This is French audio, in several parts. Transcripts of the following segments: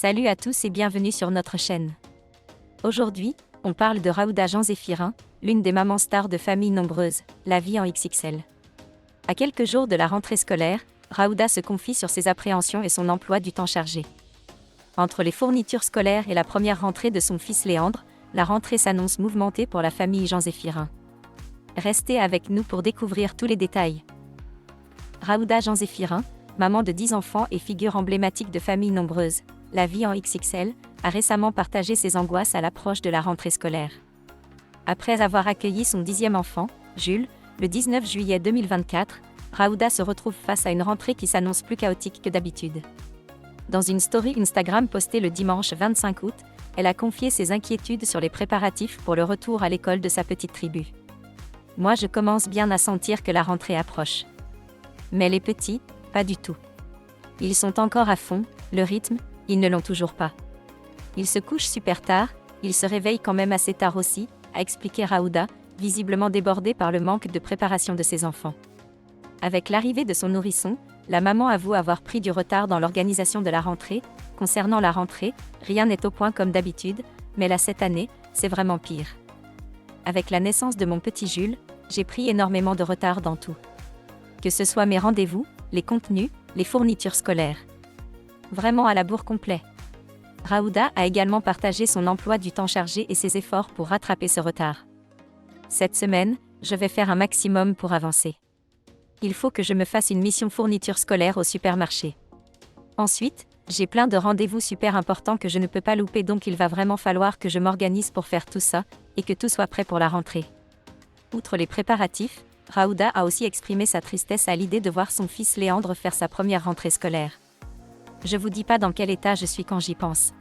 Salut à tous et bienvenue sur notre chaîne. Aujourd'hui, on parle de Raouda Jean-Zéphirin, l'une des mamans stars de familles nombreuses, la vie en XXL. À quelques jours de la rentrée scolaire, Raouda se confie sur ses appréhensions et son emploi du temps chargé. Entre les fournitures scolaires et la première rentrée de son fils Léandre, la rentrée s'annonce mouvementée pour la famille Jean-Zéphirin. Restez avec nous pour découvrir tous les détails. Raouda Jean-Zéphirin, maman de 10 enfants et figure emblématique de familles nombreuses, la vie en XXL, a récemment partagé ses angoisses à l'approche de la rentrée scolaire. Après avoir accueilli son 10e enfant, Jules, le 19 juillet 2024, Raouda se retrouve face à une rentrée qui s'annonce plus chaotique que d'habitude. Dans une story Instagram postée le dimanche 25 août, elle a confié ses inquiétudes sur les préparatifs pour le retour à l'école de sa petite tribu. « Moi je commence bien à sentir que la rentrée approche. Mais les petits, pas du tout. Ils sont encore à fond, le rythme, ils ne l'ont toujours pas. Ils se couchent super tard, ils se réveillent quand même assez tard aussi, a expliqué Raouda, visiblement débordée par le manque de préparation de ses enfants. Avec l'arrivée de son nourrisson, la maman avoue avoir pris du retard dans l'organisation de la rentrée. Concernant la rentrée, rien n'est au point comme d'habitude, mais là cette année, c'est vraiment pire. Avec la naissance de mon petit Jules, j'ai pris énormément de retard dans tout. Que ce soit mes rendez-vous, les contenus, les fournitures scolaires. Vraiment à la bourre complet. Raouda a également partagé son emploi du temps chargé et ses efforts pour rattraper ce retard. Cette semaine, je vais faire un maximum pour avancer. Il faut que je me fasse une mission fourniture scolaire au supermarché. Ensuite, j'ai plein de rendez-vous super importants que je ne peux pas louper, donc il va vraiment falloir que je m'organise pour faire tout ça, et que tout soit prêt pour la rentrée. Outre les préparatifs, Raouda a aussi exprimé sa tristesse à l'idée de voir son fils Léandre faire sa première rentrée scolaire. Je vous dis pas dans quel état je suis quand j'y pense.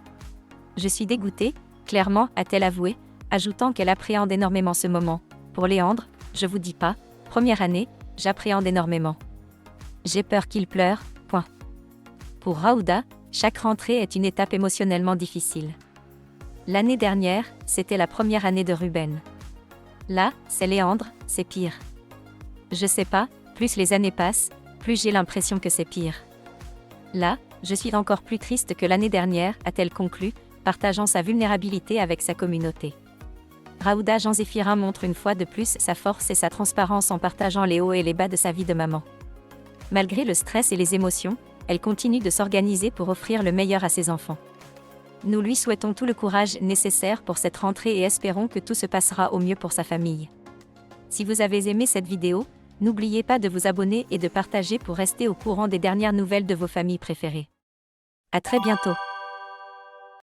Je suis dégoûtée, clairement, a-t-elle avoué, ajoutant qu'elle appréhende énormément ce moment. Pour Léandre, je vous dis pas, première année, j'appréhende énormément. J'ai peur qu'il pleure, point. Pour Raouda, chaque rentrée est une étape émotionnellement difficile. L'année dernière, c'était la première année de Ruben. Là, c'est Léandre, c'est pire. Je sais pas, plus les années passent, plus j'ai l'impression que c'est pire. Là, je suis encore plus triste que l'année dernière, a-t-elle conclu, partageant sa vulnérabilité avec sa communauté. Raouda Jean-Zéphirin montre une fois de plus sa force et sa transparence en partageant les hauts et les bas de sa vie de maman. Malgré le stress et les émotions, elle continue de s'organiser pour offrir le meilleur à ses enfants. Nous lui souhaitons tout le courage nécessaire pour cette rentrée et espérons que tout se passera au mieux pour sa famille. Si vous avez aimé cette vidéo, n'oubliez pas de vous abonner et de partager pour rester au courant des dernières nouvelles de vos familles préférées. À très bientôt.